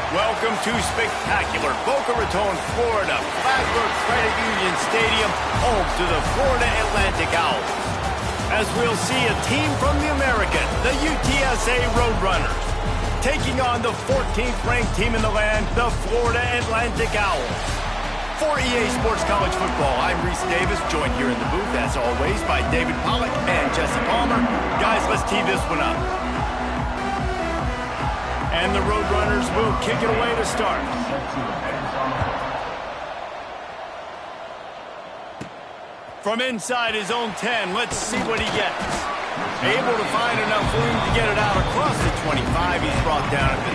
Welcome to spectacular Boca Raton, Florida, Flagler Credit Union Stadium, home to the Florida Atlantic Owls. As we'll see a team from the American, the UTSA Roadrunners, taking on the 14th-ranked team in the land, the Florida Atlantic Owls. For EA Sports College Football, I'm Reese Davis, joined here in the booth, as always, by David Pollack and Jesse Palmer. Guys, let's tee this one up. And the Roadrunners will kick it away to start. From inside his own 10, let's see what he gets. Able to find enough room to get it out across the 25. He's brought down at the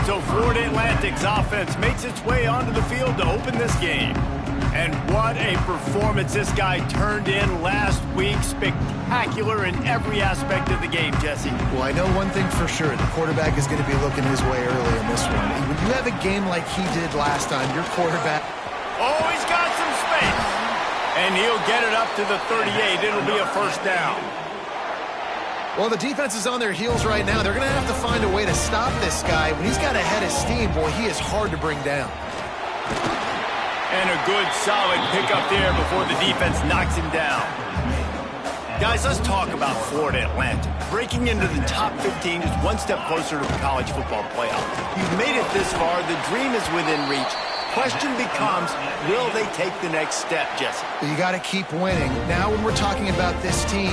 26. So Florida Atlantic's offense makes its way onto the field to open this game. And what a performance this guy turned in last week. Spectacular in every aspect of the game, Jesse. Well, I know one thing for sure. The quarterback is going to be looking his way early in this one. When you have a game like he did last time, your quarterback... Oh, he's got some space. And he'll get it up to the 38. It'll be a first down. Well, the defense is on their heels right now. They're going to have to find a way to stop this guy. When he's got a head of steam, boy, he is hard to bring down. And a good, solid pickup there before the defense knocks him down. Guys, let's talk about Florida Atlantic. Breaking into the top 15 is one step closer to the college football playoff. You've made it this far. The dream is within reach. Question becomes, will they take the next step, Jesse? You got to keep winning. Now when we're talking about this team,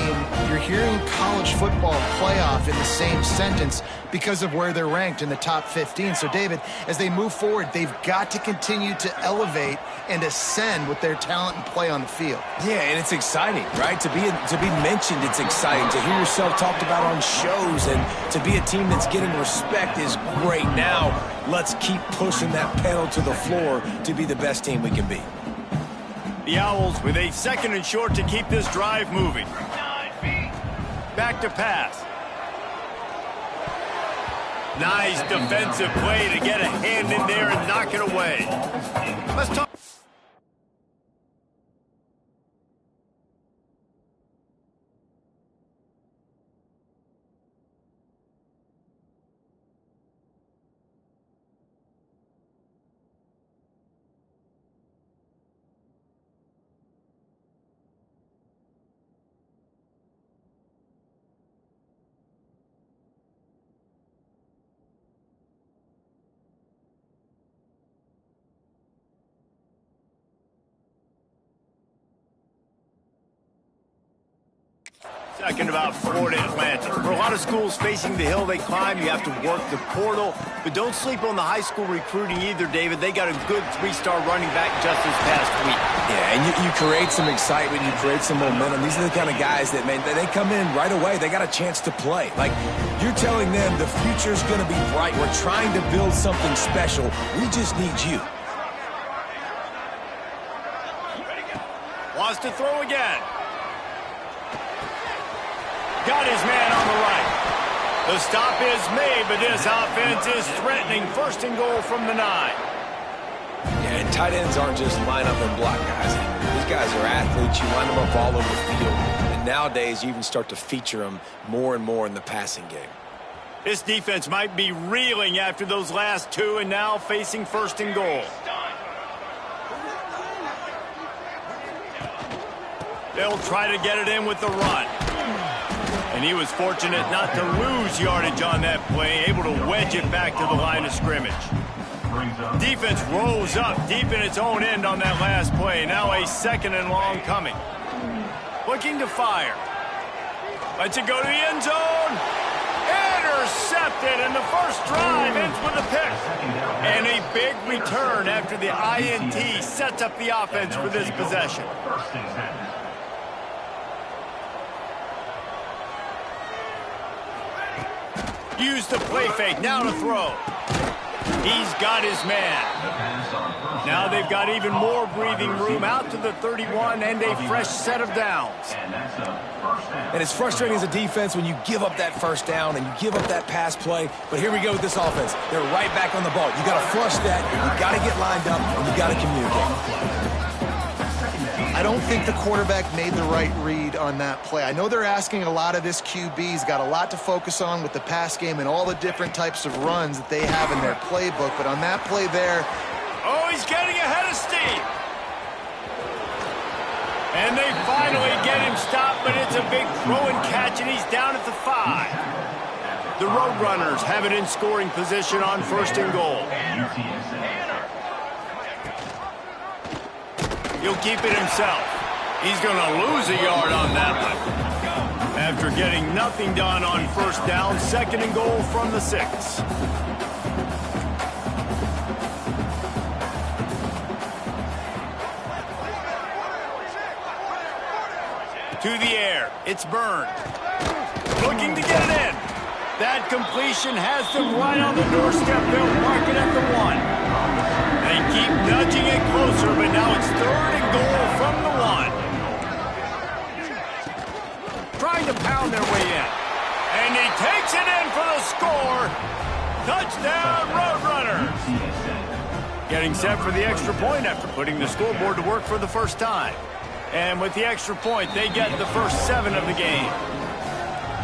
you're hearing college football playoff in the same sentence because of where they're ranked in the top 15. So, David, as they move forward, they've got to continue to elevate and ascend with their talent and play on the field. Yeah, and it's exciting, right? To be mentioned, it's exciting. To hear yourself talked about on shows and to be a team that's getting respect is great. Now, let's keep pushing that pedal to the floor to be the best team we can be. The Owls with a second and short to keep this drive moving. Back to pass. Nice defensive play to get a hand in there and knock it away. Let's talk. Second about Florida Atlantic. For a lot of schools facing the hill they climb, you have to work the portal. But don't sleep on the high school recruiting either, David. They got a good three-star running back just this past week. Yeah, and you create some excitement, you create some momentum. These are the kind of guys that, man, they come in right away. They got a chance to play. Like, you're telling them the future's going to be bright. We're trying to build something special. We just need you. Wants to throw again. Got his man on the right. The stop is made, but this offense is threatening. First and goal from the 9. Yeah, and tight ends aren't just line up and block guys. These guys are athletes. You line them up all over the field. And nowadays, you even start to feature them more and more in the passing game. This defense might be reeling after those last two and now facing first and goal. They'll try to get it in with the run. And he was fortunate not to lose yardage on that play, able to wedge it back to the line of scrimmage. Defense rose up deep in its own end on that last play. Now a second and long coming. Looking to fire. Lets it go to the end zone. Intercepted, and the first drive ends with a pick. And a big return after the INT sets up the offense for this possession. Use the play fake, now to throw. He's got his man. Now they've got even more breathing room out to the 31 and a fresh set of downs. And it's frustrating as a defense when you give up that first down and you give up that pass play. But here we go with this offense. They're right back on the ball. You got to flush that, you got to get lined up, and you got to communicate. I I don't think the quarterback made the right read on that play. I know they're asking a lot of this QB. He's got a lot to focus on with the pass game and all the different types of runs that they have in their playbook. But on that play there... Oh, he's getting ahead of steam. And they finally get him stopped, but it's a big throw and catch, and he's down at the 5. The Roadrunners have it in scoring position on 1st and goal. He'll keep it himself. He's going to lose a yard on that one. After getting nothing done on 1st down, 2nd and goal from the 6. To the air. It's Byrne. Looking to get it in. That completion has them right on the doorstep. They'll mark it at the 1. They keep nudging it closer, but now it's 3rd and goal from the 1. Trying to pound their way in. And he takes it in for the score. Touchdown, Roadrunners. Getting set for the extra point after putting the scoreboard to work for the first time. And with the extra point, they get the first 7 of the game.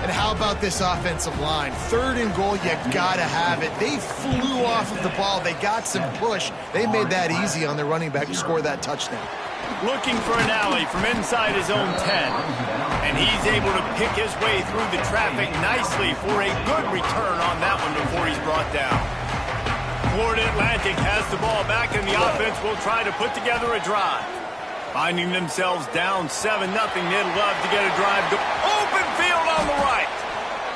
And how about this offensive line? 3rd and goal, you gotta have it. They flew off of the ball. They got some push. They made that easy on their running back to score that touchdown. Looking for an alley from inside his own 10. And he's able to pick his way through the traffic nicely for a good return on that one before he's brought down. Florida Atlantic has the ball back, and the offense will try to put together a drive. Finding themselves down 7-0, they'd love to get a drive to open field on the right.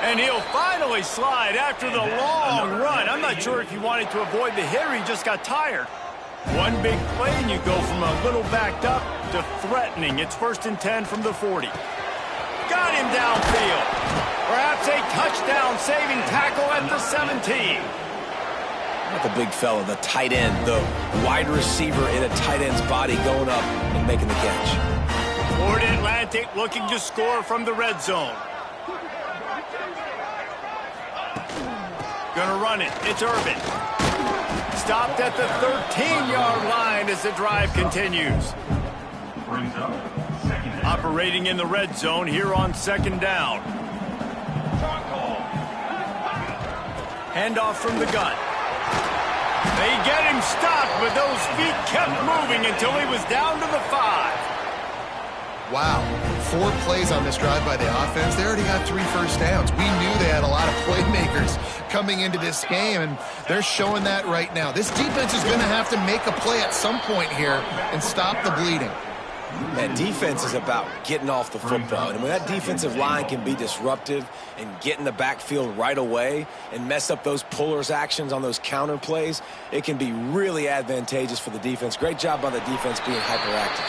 And he'll finally slide after the long run. I'm not sure if he wanted to avoid the hit or he just got tired. One big play and you go from a little backed up to threatening. It's 1st and 10 from the 40. Got him downfield. Perhaps a touchdown-saving tackle at the 17. Not the big fella, the tight end, the wide receiver in a tight end's body going up and making the catch. Florida Atlantic looking to score from the red zone. Gonna run it. It's Urban. Stopped at the 13-yard line as the drive continues. Operating in the red zone here on 2nd down. Handoff from the gun. They get him stopped, but those feet kept moving until he was down to the 5. Wow. 4 plays on this drive by the offense. They already got 3 first downs. We knew they had a lot of playmakers coming into this game, and they're showing that right now. This defense is going to have to make a play at some point here and stop the bleeding. That defense is about getting off the football. And when that defensive line can be disruptive and get in the backfield right away and mess up those pullers actions on those counter plays, it can be really advantageous for the defense. Great job by the defense being hyperactive.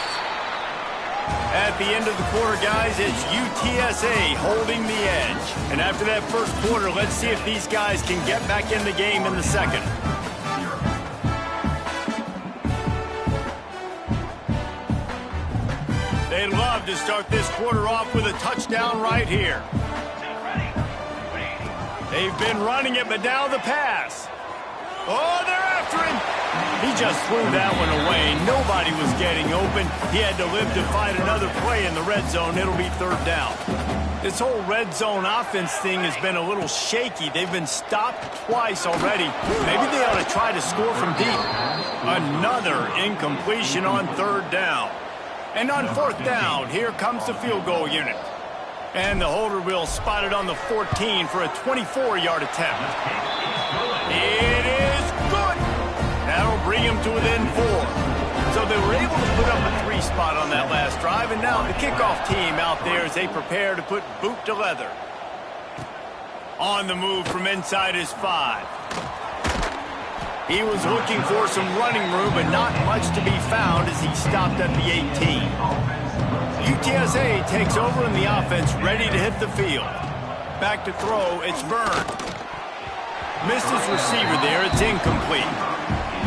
At the end of the quarter, guys, it's UTSA holding the edge. And after that first quarter, let's see if these guys can get back in the game in the second. They'd love to start this quarter off with a touchdown right here. They've been running it, but now the pass. Oh, they're after him. He just threw that one away. Nobody was getting open. He had to live to fight another play in the red zone. It'll be 3rd down. This whole red zone offense thing has been a little shaky. They've been stopped twice already. Maybe they ought to try to score from deep. Another incompletion on 3rd down. And on 4th down, here comes the field goal unit. And the holder will spot it on the 14 for a 24-yard attempt. It is good. That'll bring him to within 4. So they were able to put up a 3 spot on that last drive, and now the kickoff team out there as they prepare to put boot to leather. On the move from inside his 5. He was looking for some running room, but not much to be found as he stopped at the 18. UTSA takes over in the offense, ready to hit the field. Back to throw, it's Byrne. Missed his receiver there, it's incomplete.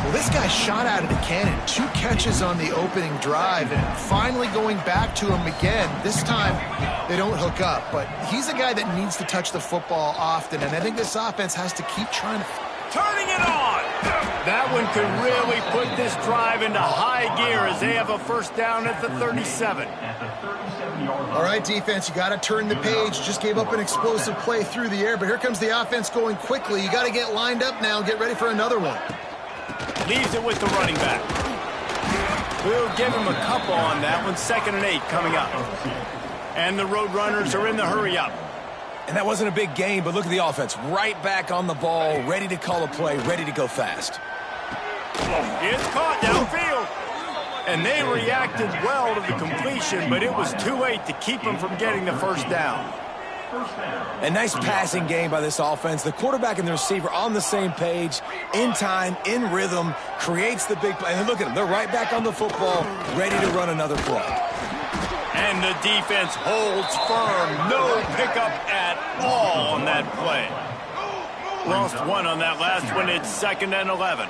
Well, this guy shot out of the cannon. 2 catches on the opening drive, and finally going back to him again. This time, they don't hook up, but he's a guy that needs to touch the football often, and I think this offense has to keep trying to turning it on. That one could really put this drive into high gear as they have a first down at the 37. All right, defense, you got to turn the page. Just gave up an explosive play through the air, but here comes the offense going quickly. You got to get lined up now and get ready for another one. Leaves it with the running back. We'll give him a couple on that one. 2nd and 8 coming up. And the Roadrunners are in the hurry up. And that wasn't a big gain, but look at the offense. Right back on the ball, ready to call a play, ready to go fast. It's caught downfield. And they reacted well to the completion, but it was too late to keep them from getting the first down. A nice passing game by this offense. The quarterback and the receiver on the same page, in time, in rhythm, creates the big play. And look at them. They're right back on the football, ready to run another play. And the defense holds firm. No pickup at all on that play. Lost one on that last one. It's 2nd and 11.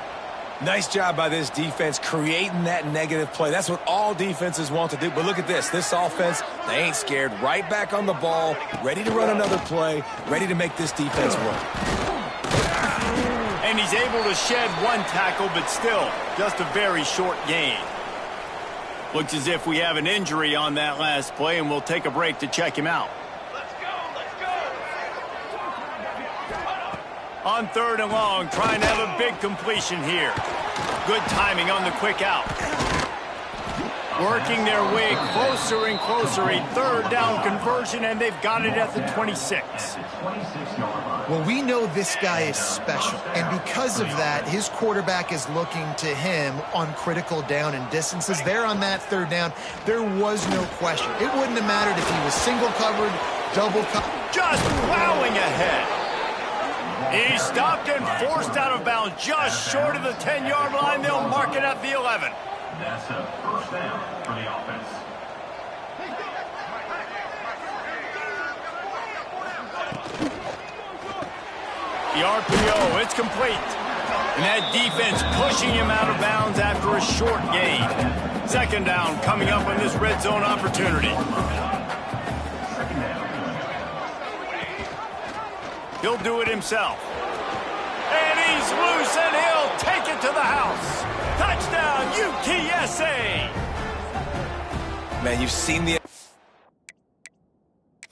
Nice job by this defense creating that negative play. That's what all defenses want to do. But look at this. This offense, they ain't scared. Right back on the ball, ready to run another play, ready to make this defense work. And he's able to shed one tackle, but still just a very short gain. Looks as if we have an injury on that last play, and we'll take a break to check him out. On 3rd and long, trying to have a big completion here. Good timing on the quick out. Working their way closer and closer. A 3rd down conversion, and they've got it at the 26. Well, we know this guy is special, and because of that, his quarterback is looking to him on critical down and distances. There on that 3rd down, there was no question. It wouldn't have mattered if he was single covered, double covered. Just plowing ahead. He stopped and forced out of bounds just short of the 10-yard line. They'll mark it at the 11. That's a first down for the offense. The RPO, it's complete. And that defense pushing him out of bounds after a short gain. 2nd down coming up on this red zone opportunity. He'll do it himself. And he's loose, and he'll take it to the house. Touchdown, UTSA! Man, you've seen the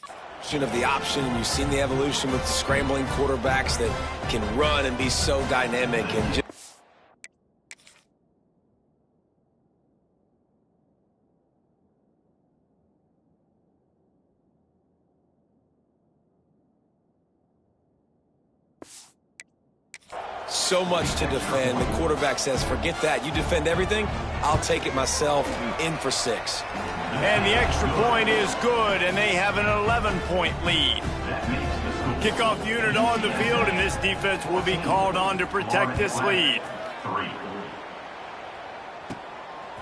evolution of the option, and you've seen the evolution with scrambling quarterbacks that can run and be so dynamic. And just so much to defend. The quarterback says, forget that. You defend everything, I'll take it myself. In for 6. And the extra point is good, and they have an 11-point lead. Kickoff unit on the field, and this defense will be called on to protect this lead.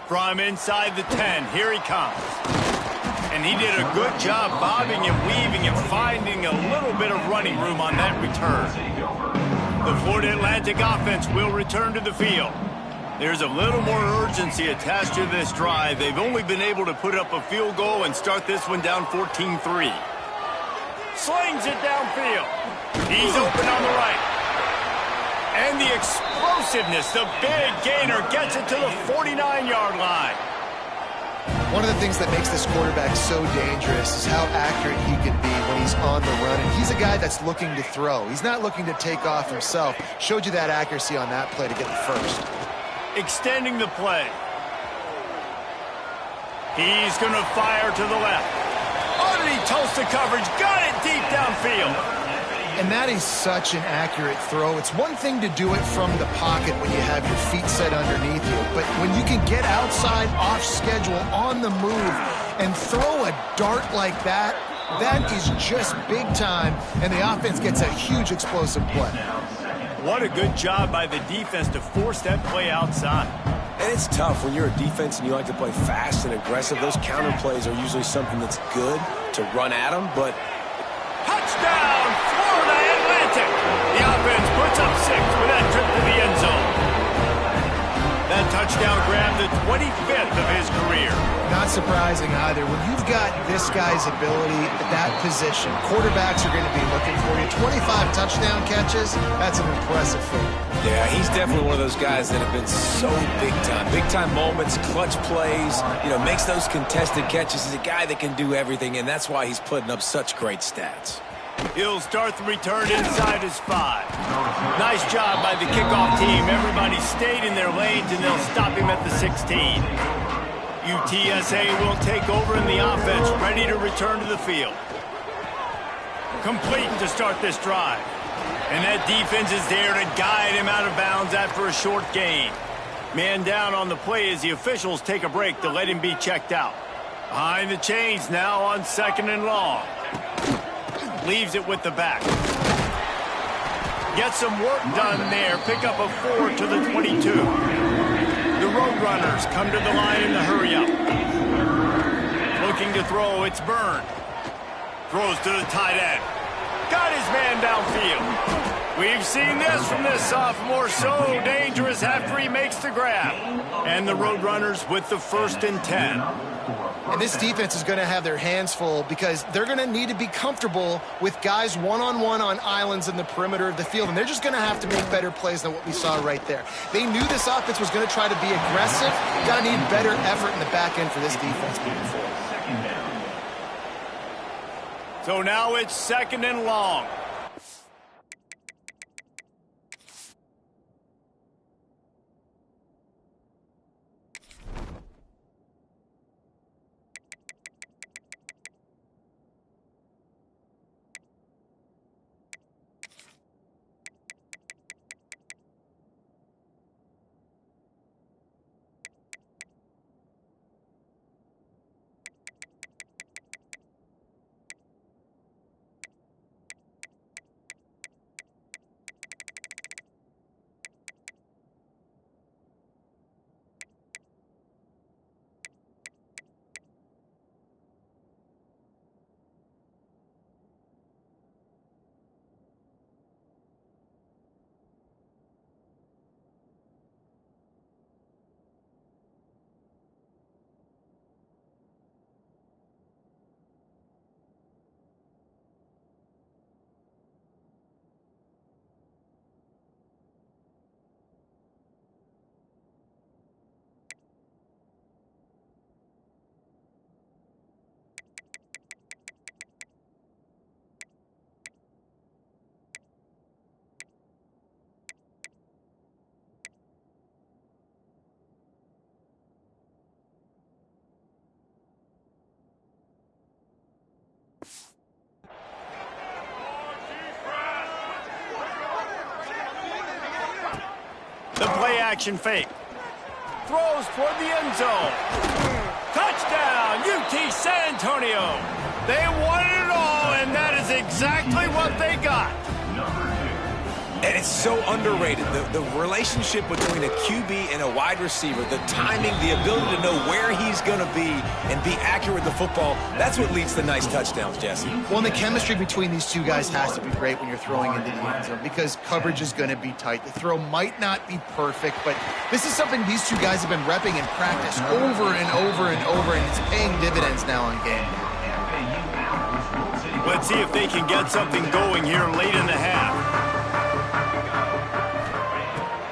From inside the 10, here he comes. And he did a good job bobbing and weaving and finding a little bit of running room on that return. The Florida Atlantic offense will return to the field. There's a little more urgency attached to this drive. They've only been able to put up a field goal and start this one down 14-3. Slings it downfield. He's open on the right. And the explosiveness, the big gainer gets it to the 49-yard line. One of the things that makes this quarterback so dangerous is how accurate he can be when he's on the run. And he's a guy that's looking to throw. He's not looking to take off himself. Showed you that accuracy on that play to get the first. Extending the play. He's going to fire to the left. Underneath toasted coverage. Got it deep downfield. And that is such an accurate throw. It's one thing to do it from the pocket when you have your feet set underneath you, but when you can get outside, off schedule, on the move, and throw a dart like that, that is just big time, and the offense gets a huge explosive play. What a good job by the defense to force that play outside. And it's tough when you're a defense and you like to play fast and aggressive. Those counter plays are usually something that's good to run at them, but touchdown, Florida Atlantic! The offense puts up 6 with that trip to the end zone. That touchdown grabbed the 25th of his career. Not not surprising either. When you've got this guy's ability at that position, quarterbacks are going to be looking for you. 25 touchdown catches, that's an impressive feat. Yeah, he's definitely one of those guys that have been so big time. Big time moments, clutch plays, makes those contested catches. He's a guy that can do everything, and that's why he's putting up such great stats. He'll start the return inside his 5. Nice job by the kickoff team. Everybody stayed in their lanes, and they'll stop him at the 16. UTSA will take over in the offense, ready to return to the field. Complete to start this drive. And that defense is there to guide him out of bounds after a short gain. Man down on the play as the officials take a break to let him be checked out. Behind the chains now on 2nd and long. Leaves it with the back. Get some work done there. Pick up a 4 to the 22. The Roadrunners come to the line in the hurry-up. Looking to throw, it's Byrne. Throws to the tight end. Got his man downfield. We've seen this from this sophomore, so dangerous after he makes the grab. And the Roadrunners with the 1st and 10. And this defense is going to have their hands full because they're going to need to be comfortable with guys one-on-one on islands in the perimeter of the field, and they're just going to have to make better plays than what we saw right there. They knew this offense was going to try to be aggressive. Got to need better effort in the back end for this defense moving forward. So now it's 2nd and long. The play-action fake. Throws toward the end zone. Touchdown, UT San Antonio. They wanted it all, and that is exactly what they got. And it's so underrated. The relationship between a QB and a wide receiver, the timing, the ability to know where he's going to be and be accurate with the football, that's what leads to nice touchdowns, Jesse. Well, and the chemistry between these two guys has to be great when you're throwing into the end zone because coverage is going to be tight. The throw might not be perfect, but this is something these two guys have been repping in practice over and over and over, and it's paying dividends now on game. Let's see if they can get something going here late in the half.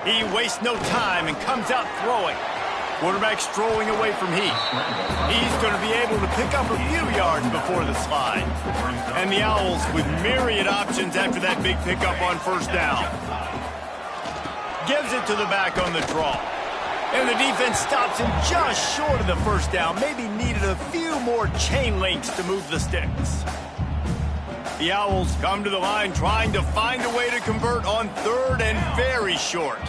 He wastes no time and comes out throwing. Quarterback strolling away from heat. He's going to be able to pick up a few yards before the slide. And the Owls with myriad options after that big pickup on 1st down. Gives it to the back on the draw. And the defense stops him just short of the 1st down. Maybe needed a few more chain links to move the sticks. The Owls come to the line trying to find a way to convert on 3rd and very short.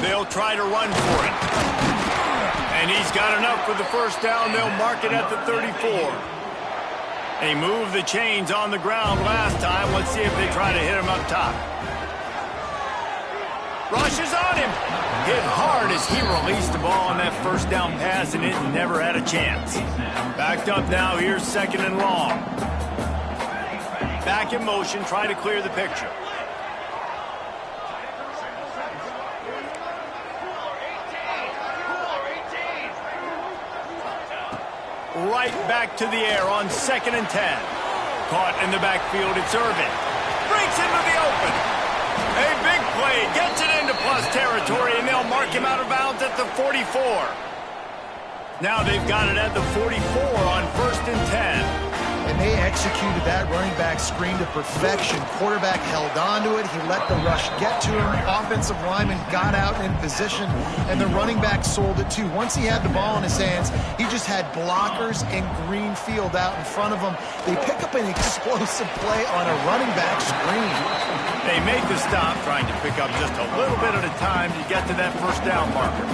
They'll try to run for it. And he's got enough for the 1st down. They'll mark it at the 34. They moved the chains on the ground last time. Let's see if they try to hit him up top. Rushes on him. Hit hard as he released the ball on that 1st down pass, and it never had a chance. Backed up now. Here's 2nd and long. Back in motion, trying to clear the picture. right back to the air on 2nd and 10. Caught in the backfield, it's Irvin. Breaks into the open. A big play, gets it into plus territory, and they'll mark him out of bounds at the 44. Now they've got it at the 44 on 1st and 10. And they executed that running back screen to perfection. Quarterback held on to it. He let the rush get to him. Offensive lineman got out in position, and the running back sold it too. Once he had the ball in his hands, he just had blockers and green field out in front of him. They pick up an explosive play on a running back screen. They make the stop, trying to pick up just a little bit at a time to get to that first down marker.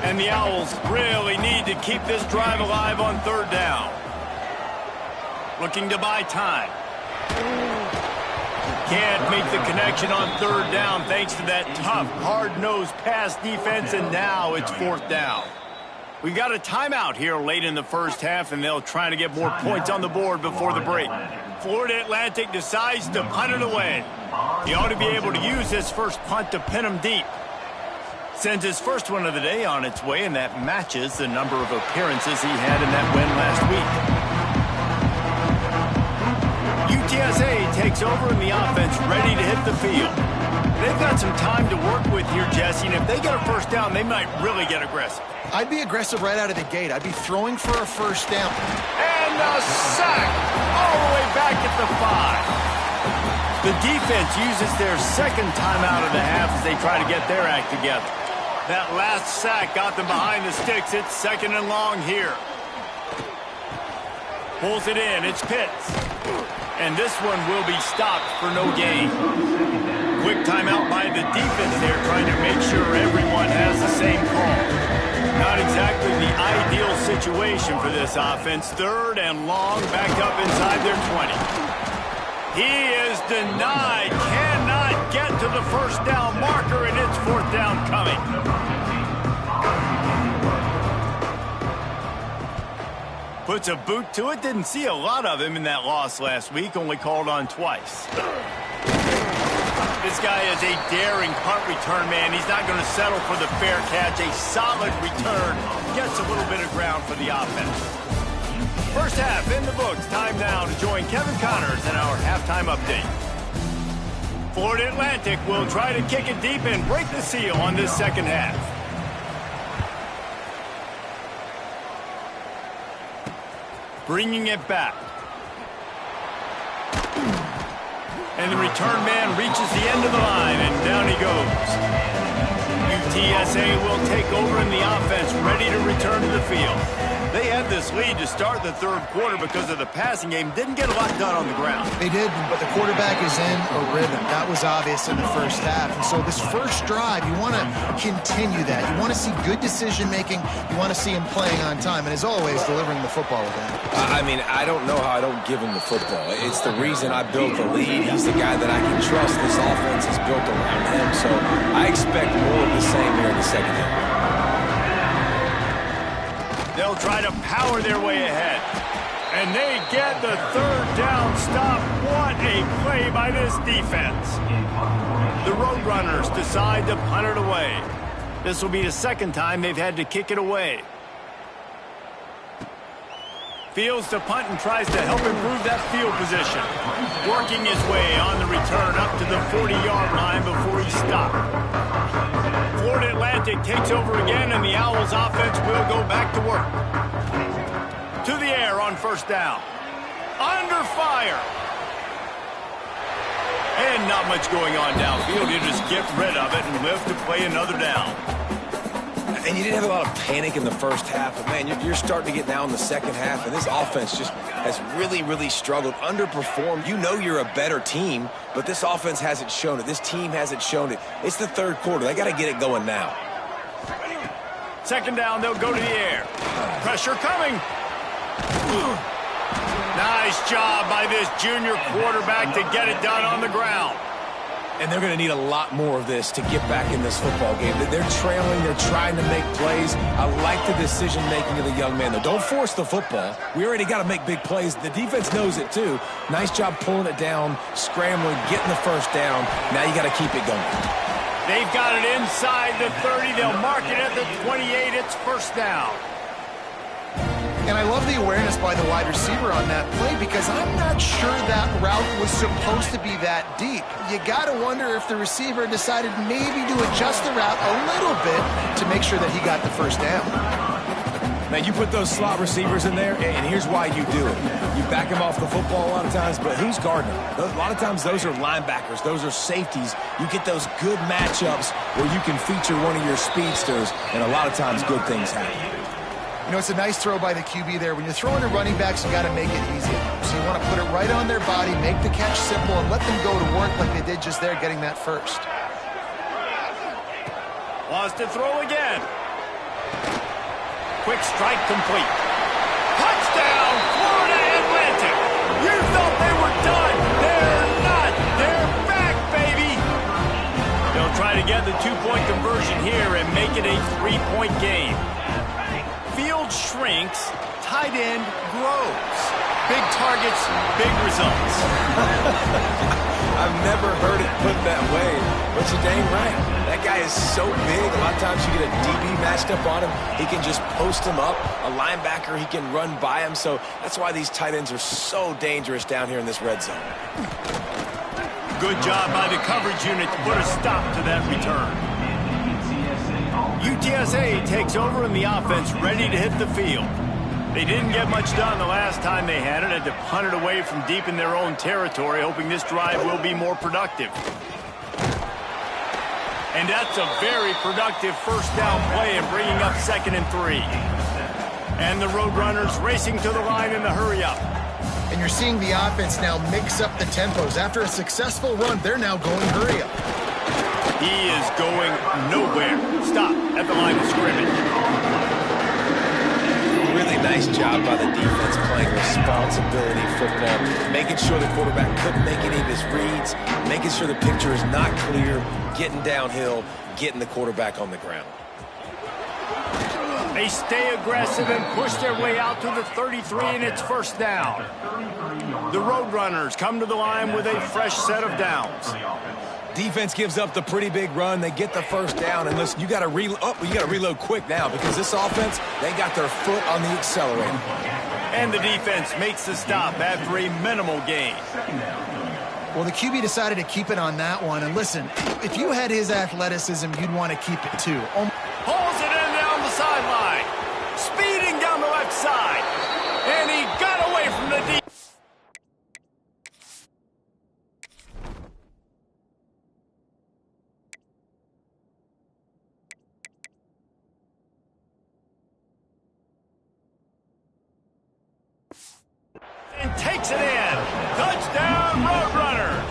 And the Owls really need to keep this drive alive on 3rd down. Looking to buy time. Can't make the connection on 3rd down thanks to that tough, hard-nosed pass defense, and now it's 4th down. We've got a timeout here late in the first half, and they'll try to get more points on the board before the break. Florida Atlantic decides to punt it away. He ought to be able to use his first punt to pin him deep. Sends his first one of the day on its way, and that matches the number of appearances he had in that win last week. UTSA takes over in the offense, ready to hit the field. They've got some time to work with here, Jesse, and if they get a first down, they might really get aggressive. I'd be aggressive right out of the gate. I'd be throwing for a first down. And a sack all the way back at the 5. The defense uses their second timeout of the half as they try to get their act together. That last sack got them behind the sticks. It's 2nd and long here. Pulls it in. It's Pitts. And this one will be stopped for no gain. Quick timeout by the defense there, trying to make sure everyone has the same call. Not exactly the ideal situation for this offense. 3rd and long, backed up inside their 20. He is denied. Cannot get to the first down marker, and it's 4th down coming. Puts a boot to it. Didn't see a lot of him in that loss last week. Only called on twice. This guy is a daring punt return man. He's not going to settle for the fair catch. A solid return. Gets a little bit of ground for the offense. First half in the books. Time now to join Kevin Connors in our halftime update. Florida Atlantic will try to kick it deep and break the seal on this second half. Bringing it back. And the return man reaches the end of the line, and down he goes. UTSA will take over in the offense, ready to return to the field. They had this lead to start the 3rd quarter because of the passing game. Didn't get a lot done on the ground. They did, but the quarterback is in a rhythm. That was obvious in the first half. And so this first drive, you want to continue that. You want to see good decision-making. You want to see him playing on time. And as always, delivering the football with that. I mean, I don't know how I don't give him the football. It's the reason I built the lead. He's the guy that I can trust. This offense is built around him. So I expect more of the same here in the second half. They'll try to power their way ahead. And they get the 3rd down stop. What a play by this defense. The Roadrunners decide to punt it away. This will be the 2nd time they've had to kick it away. Fields to punt and tries to help improve that field position. Working his way on the return up to the 40-yard line before he's stopped. Florida Atlantic takes over again, and the Owls offense will go back to work. To the air on 1st down. Under fire. And not much going on downfield. You just get rid of it and live to play another down. And you didn't have a lot of panic in the first half, but, man, you're starting to get now in the second half, and this offense just has really, really struggled, underperformed. You know you're a better team, but this offense hasn't shown it. This team hasn't shown it. It's the 3rd quarter. They got to get it going now. 2nd down, they'll go to the air. Pressure coming. Nice job by this junior quarterback to get it done on the ground. And they're going to need a lot more of this to get back in this football game. They're trailing. They're trying to make plays. I like the decision-making of the young man, though. Don't force the football. We already got to make big plays. The defense knows it, too. Nice job pulling it down, scrambling, getting the first down. Now you got to keep it going. They've got it inside the 30. They'll mark it at the 28. It's 1st down. And I love the awareness by the wide receiver on that play because I'm not sure that route was supposed to be that deep. You got to wonder if the receiver decided maybe to adjust the route a little bit to make sure that he got the first down. Now, you put those slot receivers in there, and here's why you do it. You back them off the football a lot of times, but who's guarding them? A lot of times, those are linebackers. Those are safeties. You get those good matchups where you can feature one of your speedsters, and a lot of times, good things happen. You know, it's a nice throw by the QB there. When you're throwing to running backs, you got to make it easy. So you want to put it right on their body, make the catch simple, and let them go to work like they did just there, getting that first. Wants to throw again. Quick strike complete. Touchdown, Florida Atlantic. You thought they were done. They're not. They're back, baby. They'll try to get the two-point conversion here and make it a three-point game. Field shrinks, tight end grows. Big targets, big results. I've never heard it put that way, but you're dang right. That guy is so big. A lot of times you get a DB matched up on him. He can just post him up. A linebacker, he can run by him. So that's why these tight ends are so dangerous down here in this red zone. Good job by the coverage unit to put a stop to that return. UTSA takes over in the offense, ready to hit the field. They didn't get much done the last time they had it, had to punt it away from deep in their own territory, hoping this drive will be more productive. And that's a very productive first down play and bringing up 2nd and 3. And the Roadrunners racing to the line in the hurry-up. And you're seeing the offense now mix up the tempos. After a successful run, they're now going hurry-up. He is going nowhere. Stop at the line of scrimmage. Really nice job by the defense playing responsibility football, making sure the quarterback couldn't make any of his reads, making sure the picture is not clear, getting downhill, getting the quarterback on the ground. They stay aggressive and push their way out to the 33, and it's first down. The Roadrunners come to the line with a fresh set of downs. Defense gives up the pretty big run. They get the first down, and listen, you got to reload quick now because this offense, they got their foot on the accelerator. And the defense makes the stop after a minimal gain. Well, the QB decided to keep it on that one. And listen, if you had his athleticism, you'd want to keep it too. Pulls it in down the sideline. Speeding down the left side. And he got away from the defense. And takes it in. Touchdown, Roadrunners.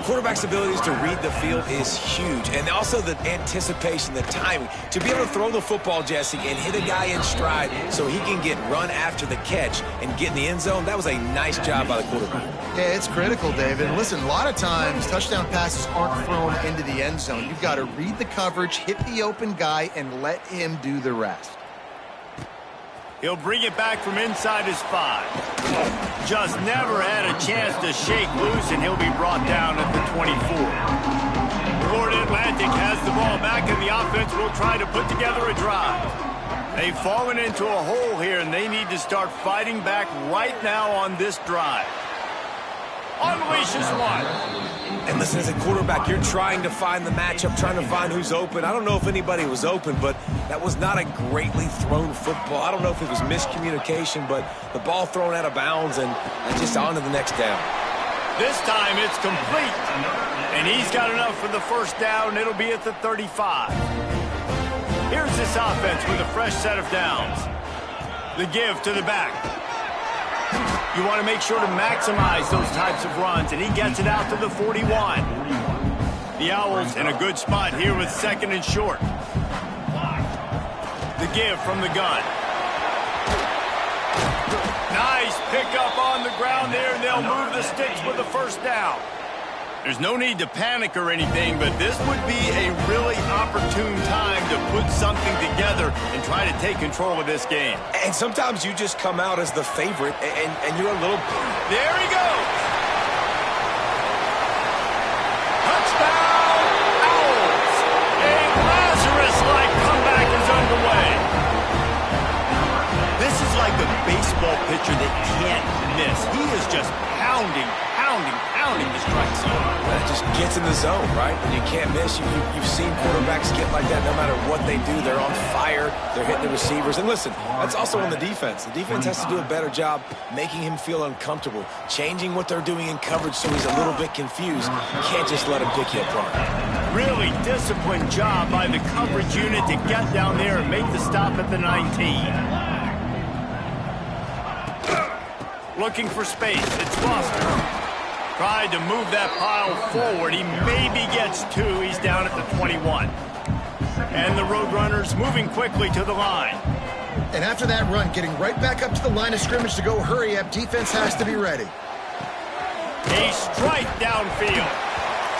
Quarterback's abilities to read the field is huge, and also the anticipation, the timing. To be able to throw the football, Jesse, and hit a guy in stride so he can get run after the catch and get in the end zone, that was a nice job by the quarterback. Yeah, it's critical, David. Listen, a lot of times touchdown passes aren't thrown into the end zone. You've got to read the coverage, hit the open guy, and let him do the rest. He'll bring it back from inside his 5. Just never had a chance to shake loose, and he'll be brought down at the 24. Florida Atlantic has the ball back, and the offense will try to put together a drive. They've fallen into a hole here, and they need to start fighting back right now on this drive. Unleashes one. And listen, as a quarterback, you're trying to find the matchup, trying to find who's open. I don't know if anybody was open, but that was not a greatly thrown football. I don't know if it was miscommunication, but the ball thrown out of bounds and just on to the next down. This time it's complete. And he's got enough for the first down. It'll be at the 35. Here's this offense with a fresh set of downs. The give to the back. You want to make sure to maximize those types of runs, and he gets it out to the 41. The Owls in a good spot here with 2nd and short. The give from the gun. Nice pickup on the ground there, and they'll move the sticks with the first down. There's no need to panic or anything, but this would be a really opportune time to put something together and try to take control of this game. And sometimes you just come out as the favorite, and you're a little... There he goes! Touchdown, Owls! A Lazarus-like comeback is underway. just pounding the strike zone. It just gets in the zone, right? And you can't miss. You've seen quarterbacks get like that no matter what they do. They're on fire. They're hitting the receivers. And listen, that's also on the defense. The defense has to do a better job making him feel uncomfortable, changing what they're doing in coverage so he's a little bit confused. You can't just let him pick you apart. Really disciplined job by the coverage unit to get down there and make the stop at the 19. Looking for space. It's Foster. Tried to move that pile forward. He maybe gets two. He's down at the 21. And the Roadrunners moving quickly to the line. And after that run, getting right back up to the line of scrimmage to go hurry up, defense has to be ready. A strike downfield.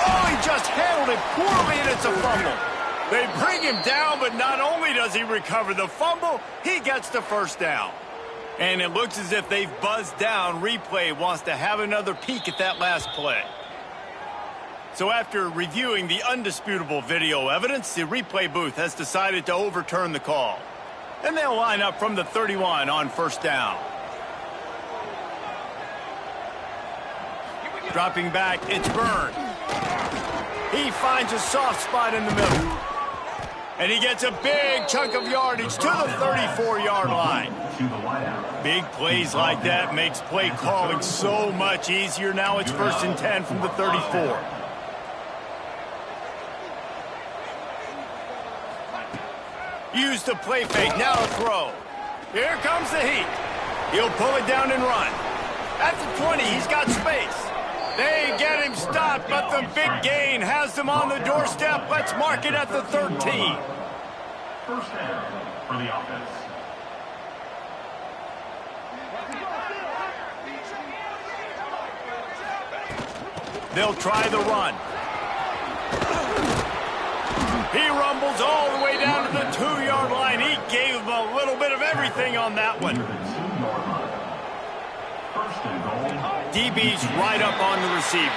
Oh, he just handled it poorly, and it's a fumble. They bring him down, but not only does he recover the fumble, he gets the first down. And it looks as if they've buzzed down. Replay wants to have another peek at that last play. So after reviewing the undisputable video evidence, the replay booth has decided to overturn the call. And they'll line up from the 31 on first down. Dropping back, it's Byrne. He finds a soft spot in the middle. And he gets a big chunk of yardage to the 34-yard line. Big plays like that makes play calling so much easier. Now it's 1st and 10 from the 34. Use the play fake, now a throw. Here comes the heat. He'll pull it down and run. At the 20, he's got space. They get him stopped, but the big gain has them on the doorstep. Let's mark it at the 13. First down for the offense. They'll try the run. He rumbles all the way down to the 2-yard line. He gave them a little bit of everything on that one. DB's right up on the receivers.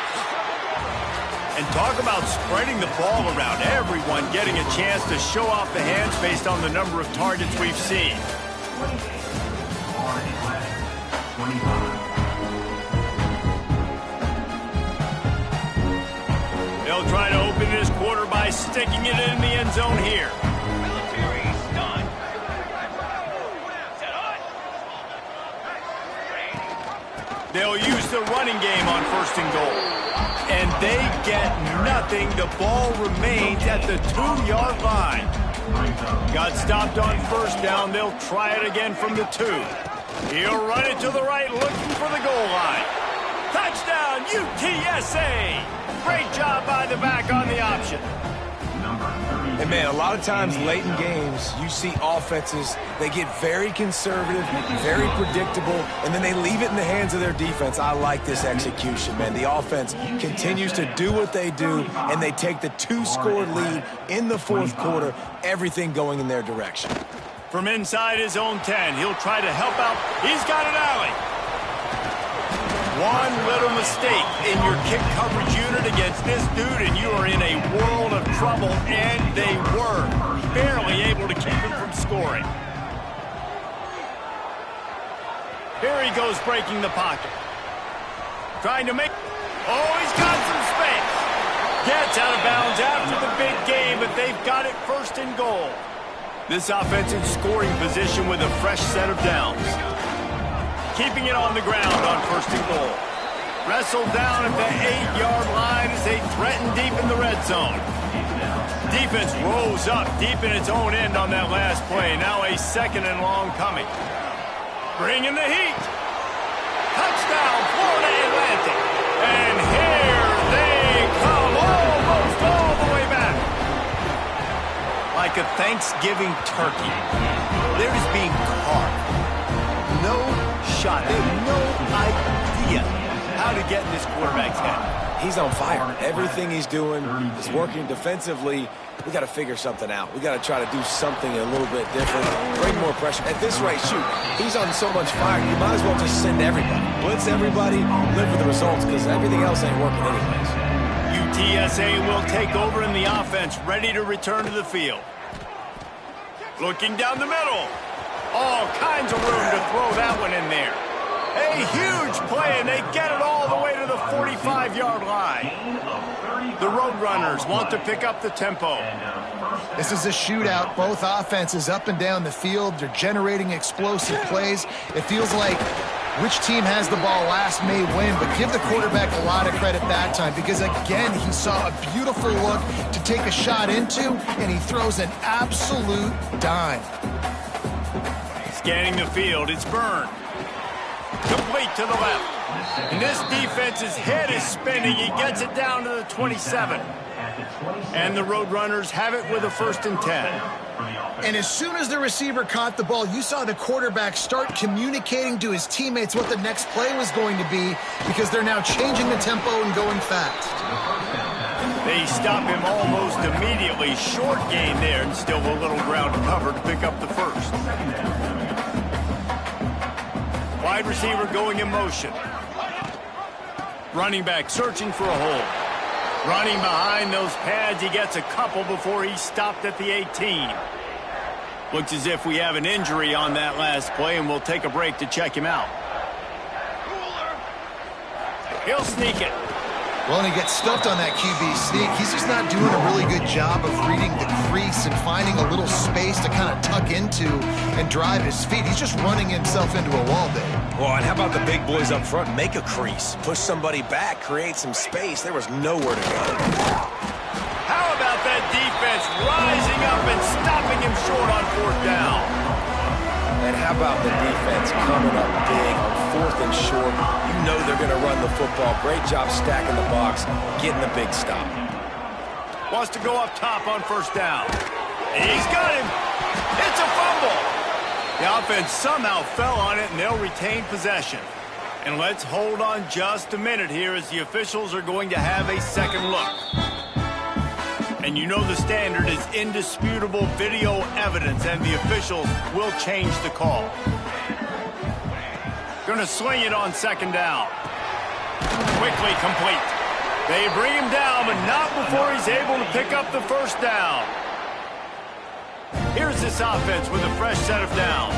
And talk about spreading the ball around. Everyone getting a chance to show off the hands based on the number of targets we've seen. They'll try to open this quarter by sticking it in the end zone here. They'll use the running game on 1st and goal. And they get nothing. The ball remains at the 2-yard line. Got stopped on 1st down. They'll try it again from the 2. He'll run it to the right, looking for the goal line. Touchdown, UTSA! Great job by the back on the option. And, man, a lot of times late in games, you see offenses, they get very conservative, very predictable, and then they leave it in the hands of their defense. I like this execution, man. The offense continues to do what they do, and they take the 2-score lead in the 4th quarter, everything going in their direction. From inside his own 10, he'll try to help out. He's got an alley. One little mistake in your kick coverage unit against this dude, and you are in a world of trouble, and they were barely able to keep him from scoring. Here he goes breaking the pocket. Trying to make... Oh, he's got some space. Gets out of bounds after the big game, but they've got it 1st and goal. This offense in scoring position with a fresh set of downs. Keeping it on the ground on 1st and goal. Wrestled down at the 8-yard line as they threaten deep in the red zone. Defense rose up deep in its own end on that last play. Now a 2nd and long coming. Bringing the heat. Touchdown, Florida Atlantic. And here they come, almost all the way back. Like a Thanksgiving turkey. They're just being carved. No shot. They have no idea how to get in this quarterback's head. He's on fire. Everything he's doing is working defensively. We got to figure something out. We got to try to do something a little bit different. Bring more pressure. At this rate, shoot, he's on so much fire. You might as well just send everybody. Blitz everybody, live with the results, because everything else ain't working anyways. UTSA will take over in the offense, ready to return to the field. Looking down the middle. All kinds of room to throw that one in there. A huge play, and they get it all the way to the 45-yard line. The Roadrunners want to pick up the tempo. This is a shootout. Both offenses up and down the field. They're generating explosive plays. It feels like which team has the ball last may win, but give the quarterback a lot of credit that time because, again, he saw a beautiful look to take a shot into, and he throws an absolute dime. Scanning the field, it's Byrne. Complete to the left. And this defense's head is spinning. He gets it down to the 27. And the Roadrunners have it with a 1st and 10. And as soon as the receiver caught the ball, you saw the quarterback start communicating to his teammates what the next play was going to be because they're now changing the tempo and going fast. They stop him almost immediately. Short gain there and still a little ground to cover to pick up the 1st. Wide receiver going in motion. Running back searching for a hole. Running behind those pads, he gets a couple before he stopped at the 18. Looks as if we have an injury on that last play, and we'll take a break to check him out. He'll sneak it. Well, and he gets stuffed on that QB sneak. He's just not doing a really good job of reading the crease and finding a little space to kind of tuck into and drive his feet. He's just running himself into a wall, Dave. Well, and how about the big boys up front? Make a crease. Push somebody back. Create some space. There was nowhere to go. How about that defense rising up and stopping him short on 4th down? And how about the defense coming up big on 4th and short? You know they're going to run the football. Great job stacking the box, getting the big stop. Wants to go up top on 1st down. He's got him. It's a fumble. The offense somehow fell on it, and they'll retain possession. And let's hold on just a minute here as the officials are going to have a second look. And you know the standard is indisputable video evidence, and the officials will change the call. Going to sling it on 2nd down. Quickly complete. They bring him down, but not before he's able to pick up the 1st down. Here's this offense with a fresh set of downs.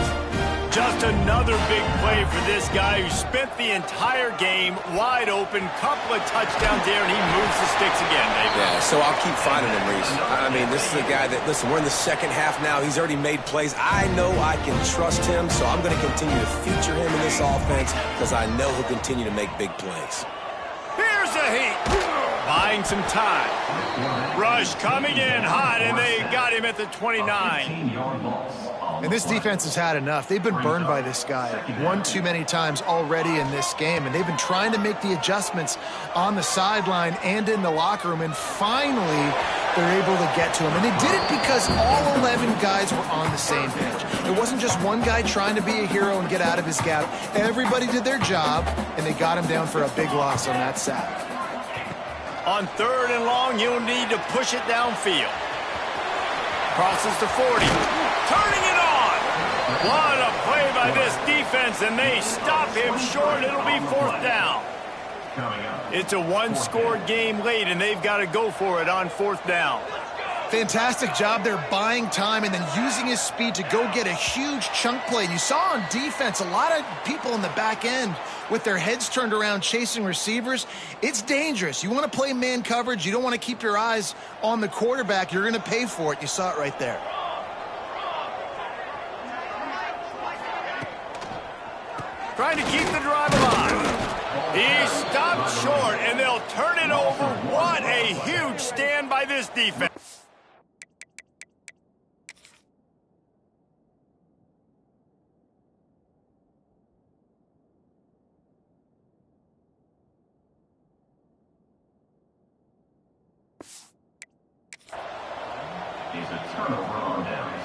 Just another big play for this guy who spent the entire game wide open. Couple of touchdowns there, and he moves the sticks again, David. Yeah, so I'll keep finding him, Reese. I mean, this is a guy that, listen, we're in the 2nd half now. He's already made plays. I know I can trust him, so I'm going to continue to feature him in this offense because I know he'll continue to make big plays. Here's a heat. Buying some time. Rush coming in hot, and they got him at the 29. And this defense has had enough. They've been burned by this guy one too many times already in this game, and they've been trying to make the adjustments on the sideline and in the locker room, and finally they're able to get to him. And they did it because all 11 guys were on the same page. It wasn't just one guy trying to be a hero and get out of his gap. Everybody did their job, and they got him down for a big loss on that sack. On 3rd and long, you'll need to push it downfield. Crosses to 40. Turning it on. What a play by this defense, and they stop him short. It'll be 4th down. It's a one-score game late, and they've got to go for it on 4th down. Fantastic job there buying time and then using his speed to go get a huge chunk play. And you saw on defense a lot of people in the back end with their heads turned around chasing receivers. It's dangerous. You want to play man coverage. You don't want to keep your eyes on the quarterback. You're going to pay for it. You saw it right there. Trying to keep the drive alive. He stopped short, and they'll turn it over. What a huge stand by this defense. Is a turnover on downs.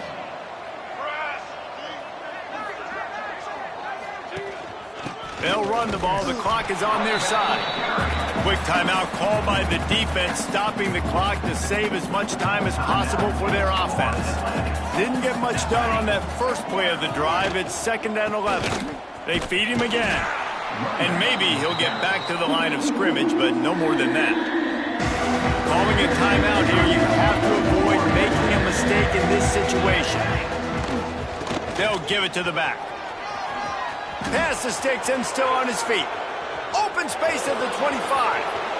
They'll run the ball. The clock is on their side. Quick timeout called by the defense, stopping the clock to save as much time as possible for their offense. Didn't get much done on that first play of the drive. It's 2nd and 11. They feed him again. And maybe he'll get back to the line of scrimmage, but no more than that. Calling a timeout here, you have to avoid making a mistake in this situation. They'll give it to the back. Past the sticks and still on his feet. Open space at the 25.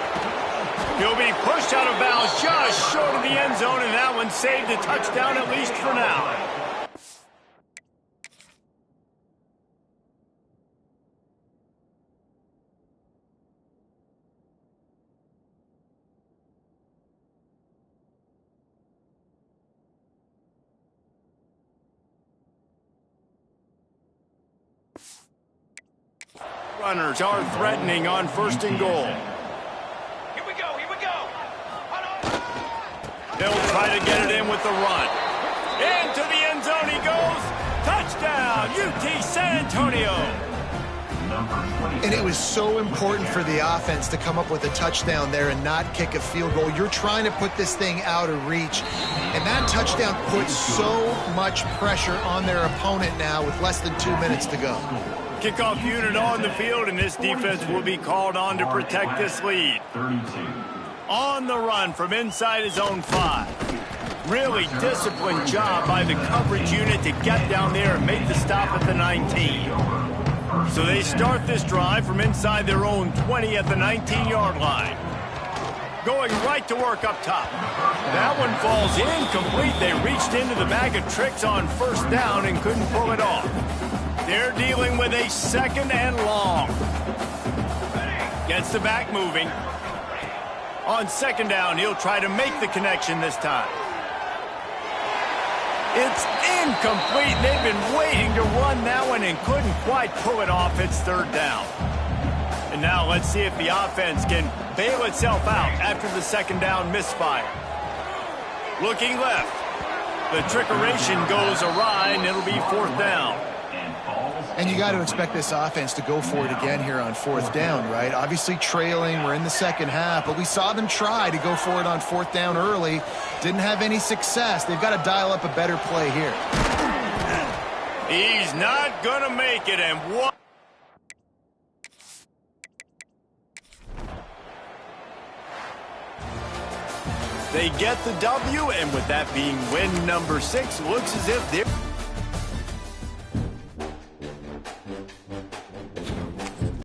He'll be pushed out of bounds just short of the end zone, and that one saved a touchdown at least for now. Runners are threatening on 1st and goal. Here we go. They'll try to get it in with the run. Into the end zone he goes. Touchdown, UT San Antonio. And it was so important for the offense to come up with a touchdown there and not kick a field goal. You're trying to put this thing out of reach. And that touchdown puts so much pressure on their opponent now with less than 2 minutes to go. Kickoff unit on the field, and this defense will be called on to protect this lead. On the run from inside his own 5. Really disciplined job by the coverage unit to get down there and make the stop at the 19. So they start this drive from inside their own 20 at the 19-yard line. Going right to work up top. That one falls incomplete. They reached into the bag of tricks on 1st down and couldn't pull it off. They're dealing with a 2nd and long. Gets the back moving. On 2nd down, he'll try to make the connection this time. It's incomplete. They've been waiting to run that one and couldn't quite pull it off. It's 3rd down. And now let's see if the offense can bail itself out after the 2nd down misfire. Looking left. The trickeration goes awry, and it'll be 4th down. And you got to expect this offense to go for it again here on 4th down, right? Obviously trailing, we're in the 2nd half, but we saw them try to go for it on 4th down early. Didn't have any success. They've got to dial up a better play here. He's not going to make it, and what? They get the W, and with that being win number 6, looks as if they're...